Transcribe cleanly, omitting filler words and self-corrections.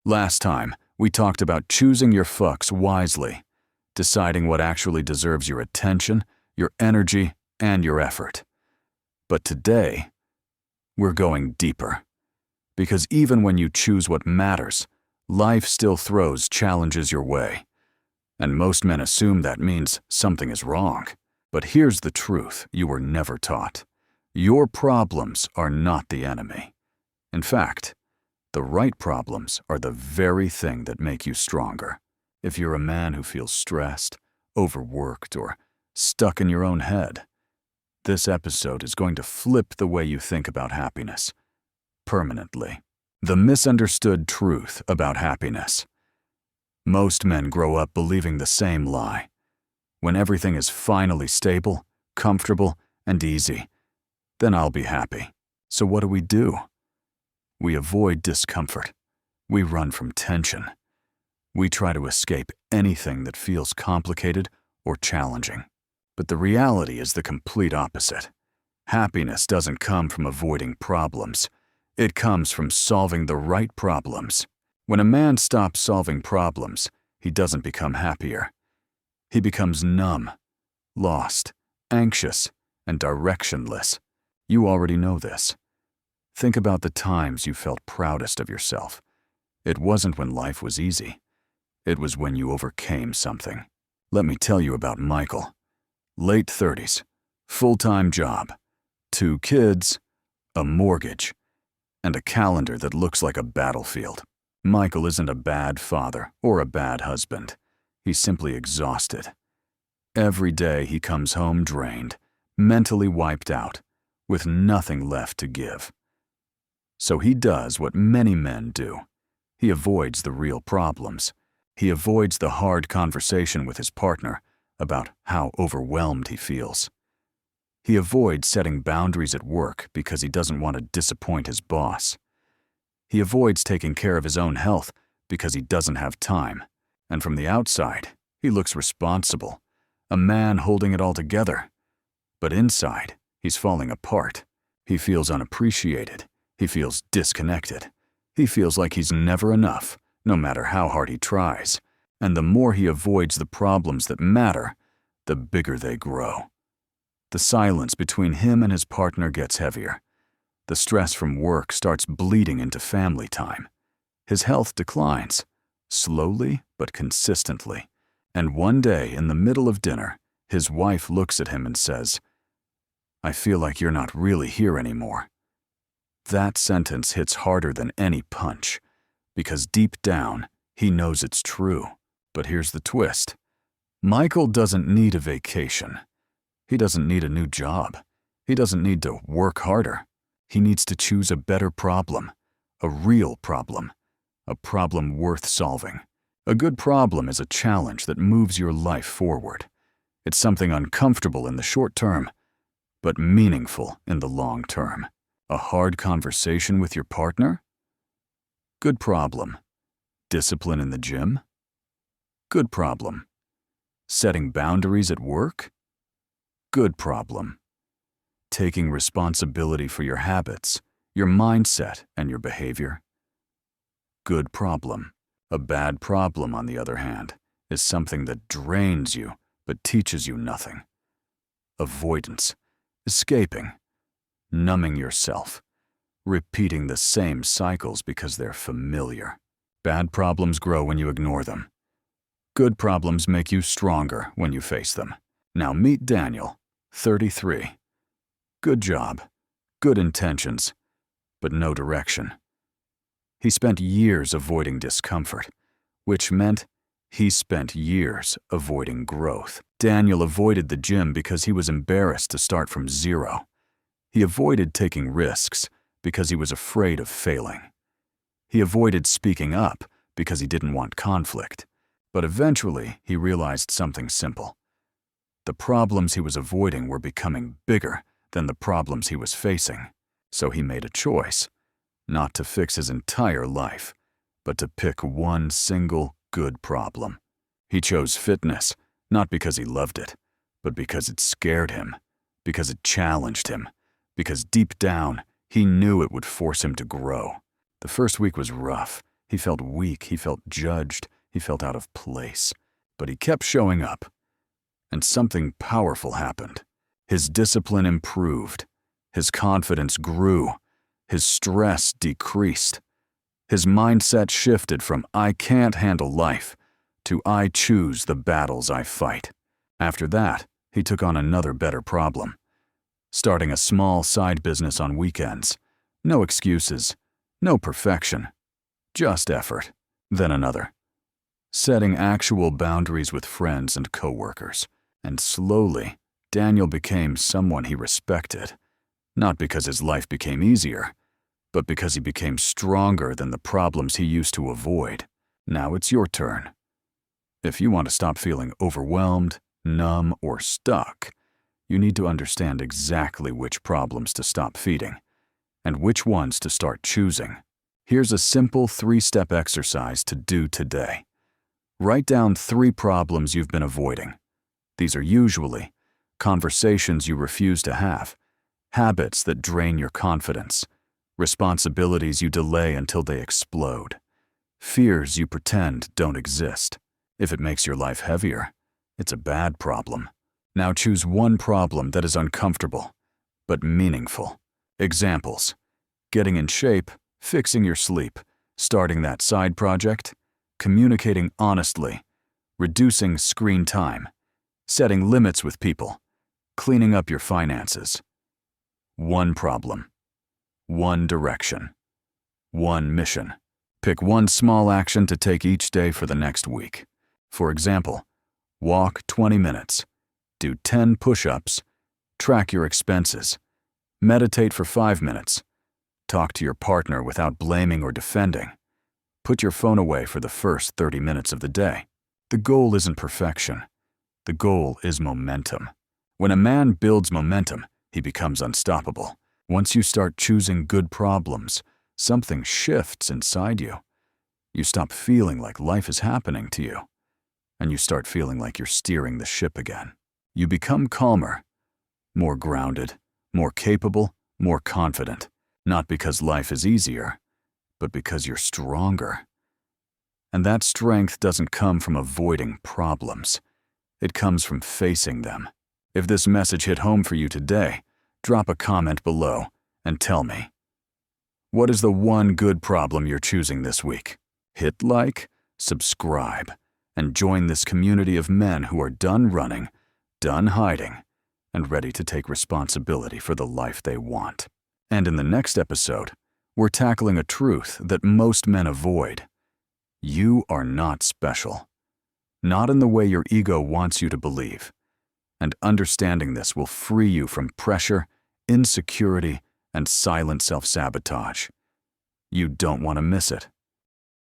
Last time, we talked about choosing your fucks wisely, deciding what actually deserves your attention, your energy, and your effort. But today, we're going deeper. Because even when you choose what matters, life still throws challenges your way. And most men assume that means something is wrong. But here's the truth you were never taught. Your problems are not the enemy. In fact, the right problems are the very thing that make you stronger. If you're a man who feels stressed, overworked, or stuck in your own head, this episode is going to flip the way you think about happiness. Permanently. The misunderstood truth about happiness. Most men grow up believing the same lie. When everything is finally stable, comfortable, and easy, then I'll be happy. So what do? We avoid discomfort. We run from tension. We try to escape anything that feels complicated or challenging. But the reality is the complete opposite. Happiness doesn't come from avoiding problems. It comes from solving the right problems. When a man stops solving problems, he doesn't become happier. He becomes numb, lost, anxious, and directionless. You already know this. Think about the times you felt proudest of yourself. It wasn't when life was easy. It was when you overcame something. Let me tell you about Michael. Late 30s, full-time job, 2 kids, a mortgage, and a calendar that looks like a battlefield. Michael isn't a bad father or a bad husband. He's simply exhausted. Every day he comes home drained, mentally wiped out, with nothing left to give. So he does what many men do. He avoids the real problems. He avoids the hard conversation with his partner about how overwhelmed he feels. He avoids setting boundaries at work because he doesn't want to disappoint his boss. He avoids taking care of his own health because he doesn't have time. And from the outside, he looks responsible, a man holding it all together. But inside, he's falling apart. He feels unappreciated. He feels disconnected. He feels like he's never enough, no matter how hard he tries. And the more he avoids the problems that matter, the bigger they grow. The silence between him and his partner gets heavier. The stress from work starts bleeding into family time. His health declines, slowly but consistently. And one day, in the middle of dinner, his wife looks at him and says, "I feel like you're not really here anymore." That sentence hits harder than any punch, because deep down, he knows it's true. But here's the twist. Michael doesn't need a vacation. He doesn't need a new job. He doesn't need to work harder. He needs to choose a better problem, a real problem, a problem worth solving. A good problem is a challenge that moves your life forward. It's something uncomfortable in the short term, but meaningful in the long term. A hard conversation with your partner? Good problem. Discipline in the gym? Good problem. Setting boundaries at work? Good problem. Taking responsibility for your habits, your mindset, and your behavior? Good problem. A bad problem, on the other hand, is something that drains you but teaches you nothing. Avoidance, escaping, numbing yourself, repeating the same cycles because they're familiar. Bad problems grow when you ignore them. Good problems make you stronger when you face them. Now meet Daniel, 33. Good job, good intentions, but no direction. He spent years avoiding discomfort, which meant he spent years avoiding growth. Daniel avoided the gym because he was embarrassed to start from zero. He avoided taking risks because he was afraid of failing. He avoided speaking up because he didn't want conflict. But eventually, he realized something simple. The problems he was avoiding were becoming bigger than the problems he was facing. So he made a choice, not to fix his entire life, but to pick one single good problem. He chose fitness, not because he loved it, but because it scared him, because it challenged him, because deep down, he knew it would force him to grow. The first week was rough. He felt weak, he felt judged, he felt out of place. But he kept showing up. And something powerful happened. His discipline improved. His confidence grew. His stress decreased. His mindset shifted from "I can't handle life" to "I choose the battles I fight." After that, he took on another better problem. Starting a small side business on weekends. No excuses, no perfection, just effort. Then another. Setting actual boundaries with friends and coworkers. And slowly, Daniel became someone he respected. Not because his life became easier, but because he became stronger than the problems he used to avoid. Now it's your turn. If you want to stop feeling overwhelmed, numb, or stuck, you need to understand exactly which problems to stop feeding and which ones to start choosing. Here's a simple 3-step exercise to do today. Write down 3 problems you've been avoiding. These are usually conversations you refuse to have, habits that drain your confidence, responsibilities you delay until they explode, fears you pretend don't exist. If it makes your life heavier, it's a bad problem. Now choose one problem that is uncomfortable, but meaningful. Examples: getting in shape, fixing your sleep, starting that side project, communicating honestly, reducing screen time, setting limits with people, cleaning up your finances. One problem, one direction, one mission. Pick one small action to take each day for the next week. For example, walk 20 minutes, do 10 push-ups, track your expenses, meditate for 5 minutes, talk to your partner without blaming or defending, put your phone away for the first 30 minutes of the day. The goal isn't perfection. The goal is momentum. When a man builds momentum, he becomes unstoppable. Once you start choosing good problems, something shifts inside you. You stop feeling like life is happening to you, and you start feeling like you're steering the ship again. You become calmer, more grounded, more capable, more confident, not because life is easier, but because you're stronger. And that strength doesn't come from avoiding problems. It comes from facing them. If this message hit home for you today, drop a comment below and tell me. What is the one good problem you're choosing this week? Hit like, subscribe, and join this community of men who are done running, done hiding, and ready to take responsibility for the life they want. And in the next episode, we're tackling a truth that most men avoid. You are not special. Not in the way your ego wants you to believe. And understanding this will free you from pressure, insecurity, and silent self-sabotage. You don't want to miss it.